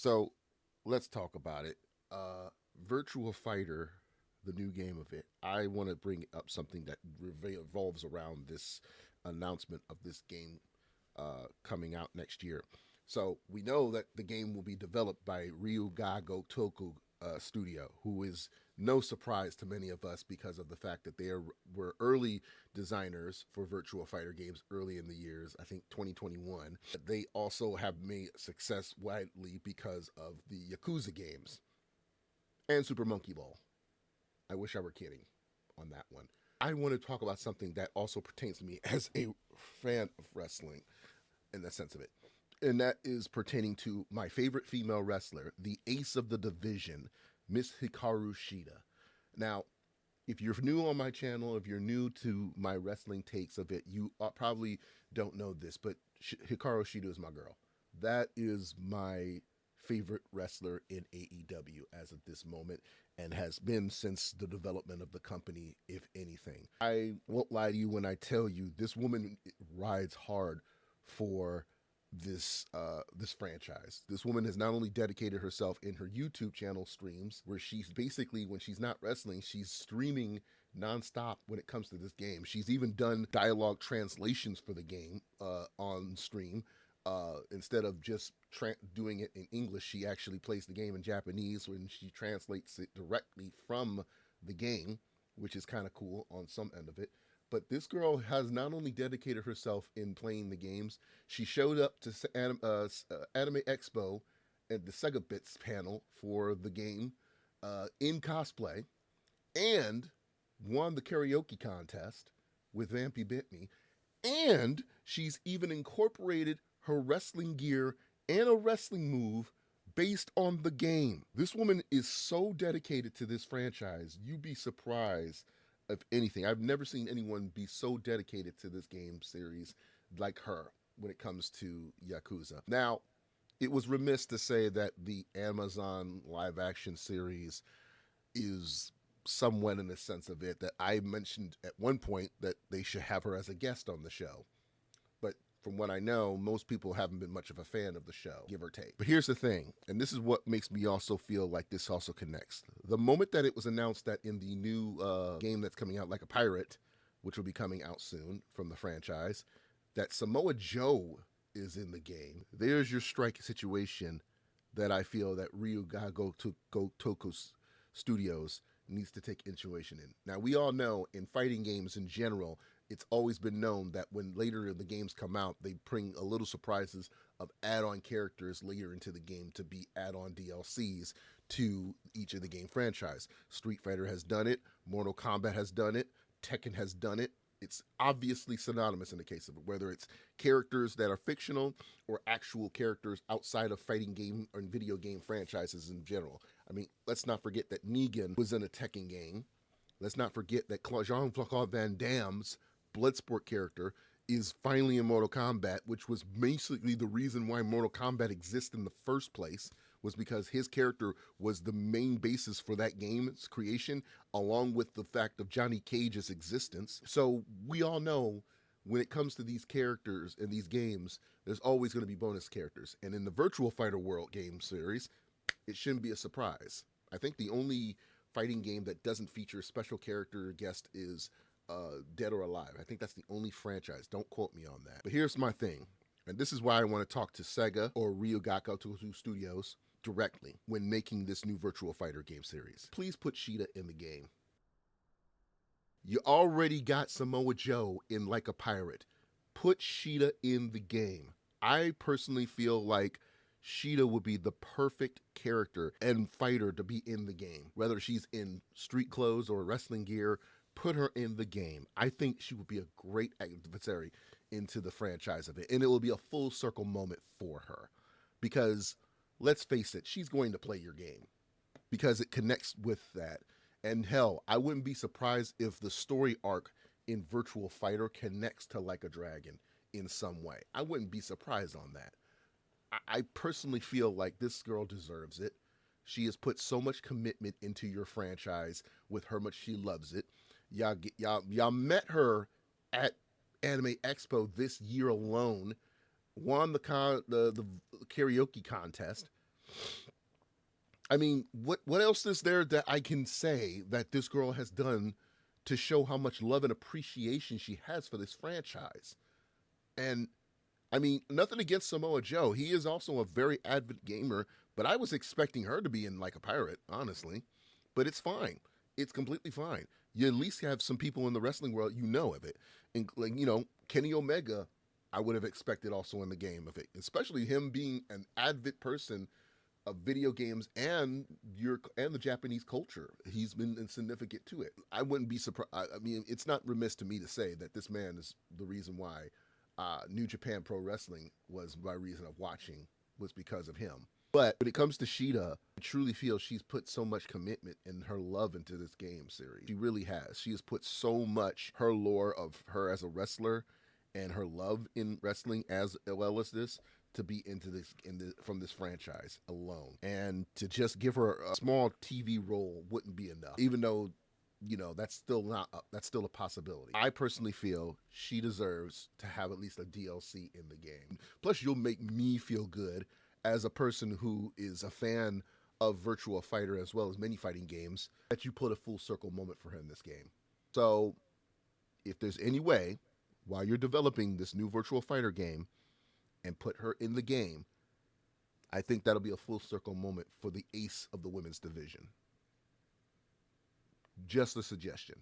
So let's talk about it. Virtual Fighter, the new game of it. I want to bring up something that revolves around this announcement of this game coming out next year. So we know that the game will be developed by Ryuga Gotoku Studio, who is no surprise to many of us because of the fact that were early designers for Virtual Fighter games early in the years, I think 2021. They also have made success widely because of the Yakuza games and Super Monkey Ball. I wish I were kidding on that one. I want to talk about something that also pertains to me as a fan of wrestling in the sense of it. And that is pertaining to my favorite female wrestler, the ace of the division, Miss Hikaru Shida. Now, if you're new on my channel, if you're new to my wrestling takes of it, you probably don't know this, but Hikaru Shida is my girl. That is my favorite wrestler in AEW as of this moment and has been since the development of the company, if anything. I won't lie to you when I tell you this woman rides hard for this franchise. This woman has not only dedicated herself in her YouTube channel streams, where she's basically, when she's not wrestling, she's streaming nonstop when it comes to this game. She's even done dialogue translations for the game on stream. Instead of just doing it in English, she actually plays the game in Japanese when she translates it directly from the game, which is kind of cool on some end of it. But this girl has not only dedicated herself in playing the games, she showed up to Anime Expo at the Sega Bits panel for the game in cosplay and won the karaoke contest with Vampy Bit Me. And she's even incorporated her wrestling gear and a wrestling move based on the game. This woman is so dedicated to this franchise, you'd be surprised if anything. I've never seen anyone be so dedicated to this game series like her when it comes to Yakuza. Now, it was remiss to say that the Amazon live action series is somewhat in the sense of it that I mentioned at one point that they should have her as a guest on the show. But from what I know, most people haven't been much of a fan of the show, give or take. But here's the thing, and this is what makes me also feel like this also connects. The moment that it was announced that in the new game that's coming out, Like a Pirate, which will be coming out soon from the franchise, that Samoa Joe is in the game, there's your strike situation that I feel that Ryuga Gotoku Studios needs to take intuition in. Now, we all know in fighting games in general, it's always been known that when later the games come out, they bring a little surprises of add-on characters later into the game to be add-on DLCs to each of the game franchise. Street Fighter has done it, Mortal Kombat has done it, Tekken has done it. It's obviously synonymous in the case of it, whether it's characters that are fictional or actual characters outside of fighting game or video game franchises in general. I mean, let's not forget that Negan was in a Tekken game. Let's not forget that Jean-Claude Van Damme's Bloodsport character is finally in Mortal Kombat, which was basically the reason why Mortal Kombat exists in the first place, was because his character was the main basis for that game's creation, along with the fact of Johnny Cage's existence. So we all know when it comes to these characters in these games, there's always going to be bonus characters. And in the Virtual Fighter World game series, it shouldn't be a surprise. I think the only fighting game that doesn't feature a special character guest is Dead or Alive. I think that's the only franchise. Don't quote me on that. But here's my thing, and this is why I want to talk to Sega or Ryuga Gotoku Studios directly when making this new Virtual Fighter game series. Please put Shida in the game. You already got Samoa Joe in Like a Pirate. Put Shida in the game. I personally feel like Shida would be the perfect character and fighter to be in the game. Whether she's in street clothes or wrestling gear, put her in the game. I think she would be a great adversary into the franchise of it. And it will be a full circle moment for her. Because, let's face it, she's going to play your game. Because it connects with that. And hell, I wouldn't be surprised if the story arc in Virtual Fighter connects to Like a Dragon in some way. I wouldn't be surprised on that. I personally feel like this girl deserves it. She has put so much commitment into your franchise with how much she loves it. Y'all met her at Anime Expo this year alone, won the karaoke contest, I mean, what else is there that I can say that this girl has done to show how much love and appreciation she has for this franchise? And I mean, nothing against Samoa Joe. He is also a very avid gamer, but I was expecting her to be in like a pirate, honestly. But it's fine. It's completely fine. You at least have some people in the wrestling world you know of it. And like, Kenny Omega, I would have expected also in the game of it, especially him being an avid person of video games and the Japanese culture. He's been significant to it. I wouldn't be surprised. I mean, it's not remiss to me to say that this man is the reason why New Japan Pro Wrestling was my reason of watching was because of him. But when it comes to Shida, I truly feel she's put so much commitment and her love into this game series. She really has. She has put so much her lore of her as a wrestler and her love in wrestling as well as this to be into this from this franchise alone. And to just give her a small TV role wouldn't be enough. Even though that's still not that's still a possibility. I personally feel she deserves to have at least a DLC in the game. Plus, you'll make me feel good as a person who is a fan of Virtua Fighter as well as many fighting games that you put a full circle moment for her in this game. So, if there's any way while you're developing this new Virtua Fighter game and put her in the game, I think that'll be a full circle moment for the ace of the women's division. Just a suggestion.